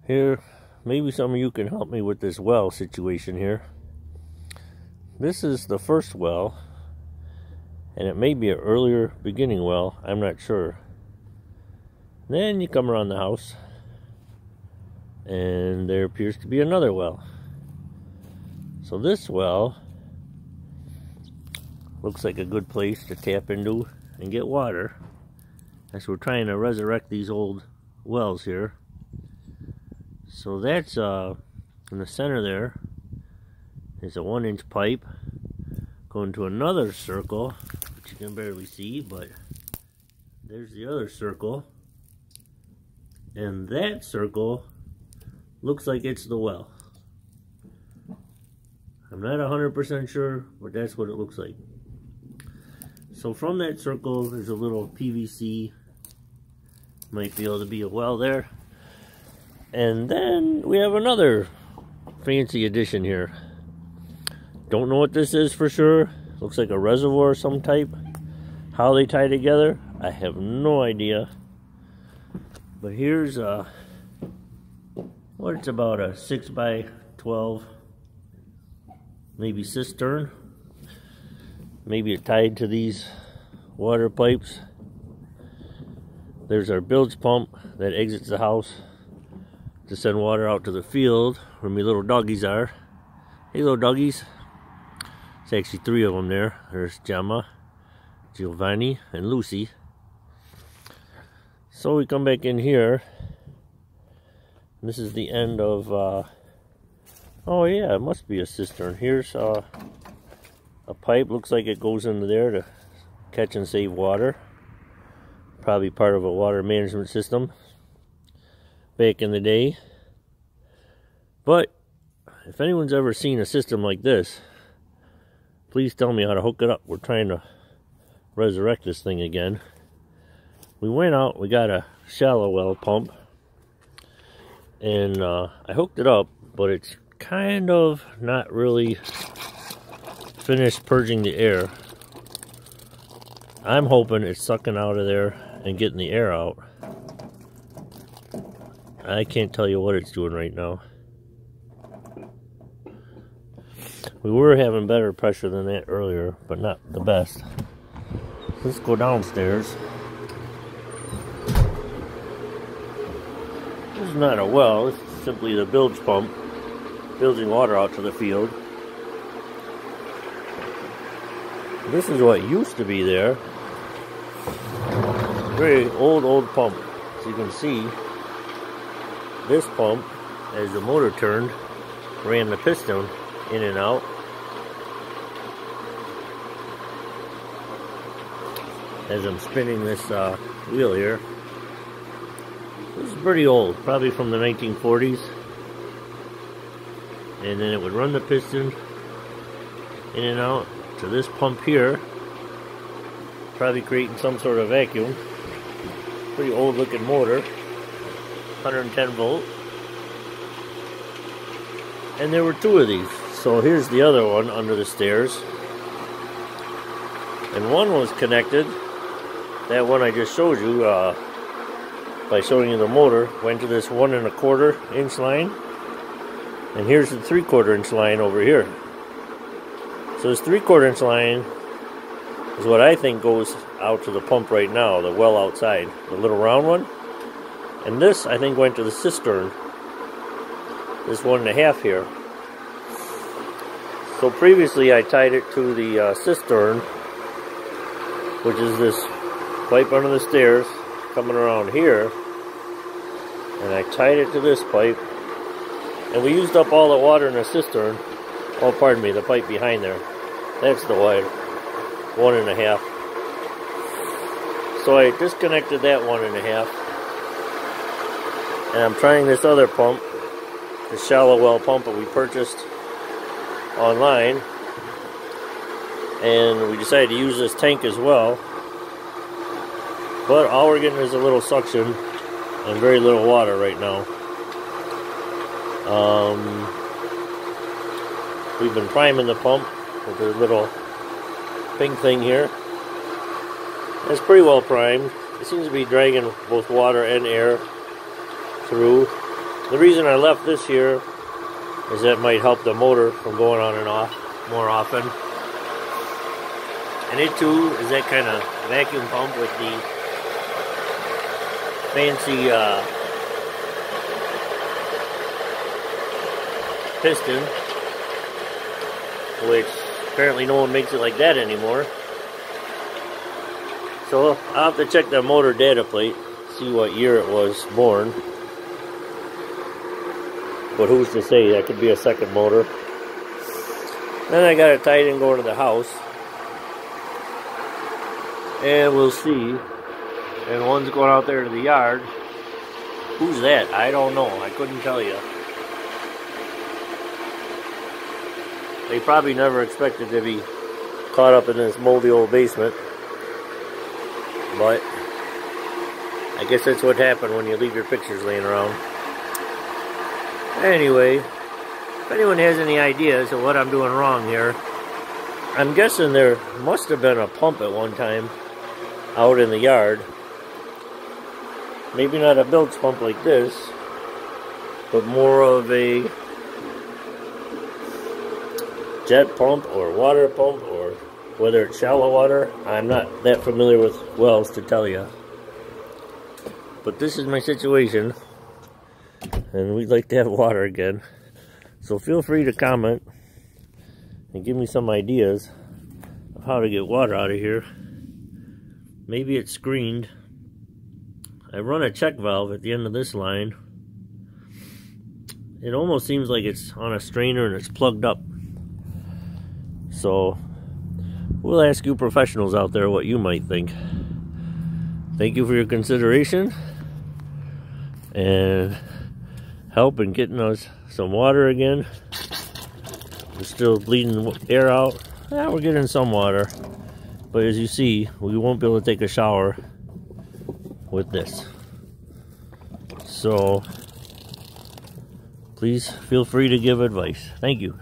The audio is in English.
Here, maybe some of you can help me with this well situation here. This is the first well, and it may be an earlier beginning well, I'm not sure. Then you come around the house, and there appears to be another well. So this well looks like a good place to tap into and get water, as we're trying to resurrect these old wells here. So that's in the center there is a 1-inch pipe going to another circle, which you can barely see, but there's the other circle, and that circle looks like it's the well. I'm not 100% sure, but that's what it looks like. So from that circle there's a little PVC, might be able to be a well there. And then we have another fancy addition here. Don't know what this is for sure. Looks like a reservoir of some type. How they tie together, I have no idea. But here's what it's about, a 6x12 maybe cistern. Maybe it tied to these water pipes. There's our bilge pump that exits the house to send water out to the field where my little doggies are. Hey little doggies. It's actually 3 of them there. There's Gemma, Giovanni, and Lucy. So we come back in here. This is the end of, oh yeah, it must be a cistern. Here's a pipe, looks like it goes into there to catch and save water. Probably part of a water management system back in the day. But if anyone's ever seen a system like this, please tell me how to hook it up. We're trying to resurrect this thing again. We went out, we got a shallow well pump, and I hooked it up, but it's kind of not really finished purging the air. I'm hoping it's sucking out of there and getting the air out. I can't tell you what it's doing right now. We were having better pressure than that earlier, but not the best. Let's go downstairs. This is not a well, it's simply the bilge pump bilging water out to the field. This is what used to be there. Very old pump. As you can see, this pump, as the motor turned, ran the piston in and out. As I'm spinning this wheel here. This is pretty old, probably from the 1940s. And then it would run the piston in and out to this pump here, probably creating some sort of vacuum. Pretty old looking motor, 110 volt. And there were 2 of these. So here's the other one under the stairs. And one was connected, that one I just showed you, by showing you the motor, went to this 1 1/4 inch line. And here's the 3/4 inch line over here. So this 3/4 inch line is what I think goes out to the pump right now, the well outside, the little round one. And this I think went to the cistern, this 1 1/2 here. So previously I tied it to the cistern, which is this pipe under the stairs coming around here, and I tied it to this pipe, and we used up all the water in the cistern. Oh, pardon me, the pipe behind there. That's the wide 1 1/2. So I disconnected that 1 1/2, and I'm trying this other pump, the shallow well pump that we purchased online, and we decided to use this tank as well. But all we're getting is a little suction and very little water right now. We've been priming the pump with the little pink thing here. It's pretty well primed. It seems to be dragging both water and air through. The reason I left this here is that it might help the motor from going on and off more often. And it too is that kind of vacuum pump with the fancy piston, which apparently no one makes it like that anymore. So I'll have to check the motor data plate, see what year it was born. But who's to say? That could be a second motor. Then I got it tied in going to the house. And we'll see. And one's going out there to the yard. Who's that? I don't know. I couldn't tell you. They probably never expected to be caught up in this moldy old basement. But I guess that's what happened when you leave your pictures laying around. Anyway, if anyone has any ideas of what I'm doing wrong here, I'm guessing there must have been a pump at one time out in the yard. Maybe not a bilge pump like this, but more of a jet pump or water pump, or whether it's shallow water. I'm not that familiar with wells to tell you. But this is my situation, and we'd like to have water again. So feel free to comment and give me some ideas of how to get water out of here. Maybe it's screened. I run a check valve at the end of this line. It almost seems like it's on a strainer and it's plugged up. So we'll ask you professionals out there what you might think. Thank you for your consideration and help in getting us some water again. We're still bleeding air out. Yeah, we're getting some water. But as you see, we won't be able to take a shower with this. So please feel free to give advice. Thank you.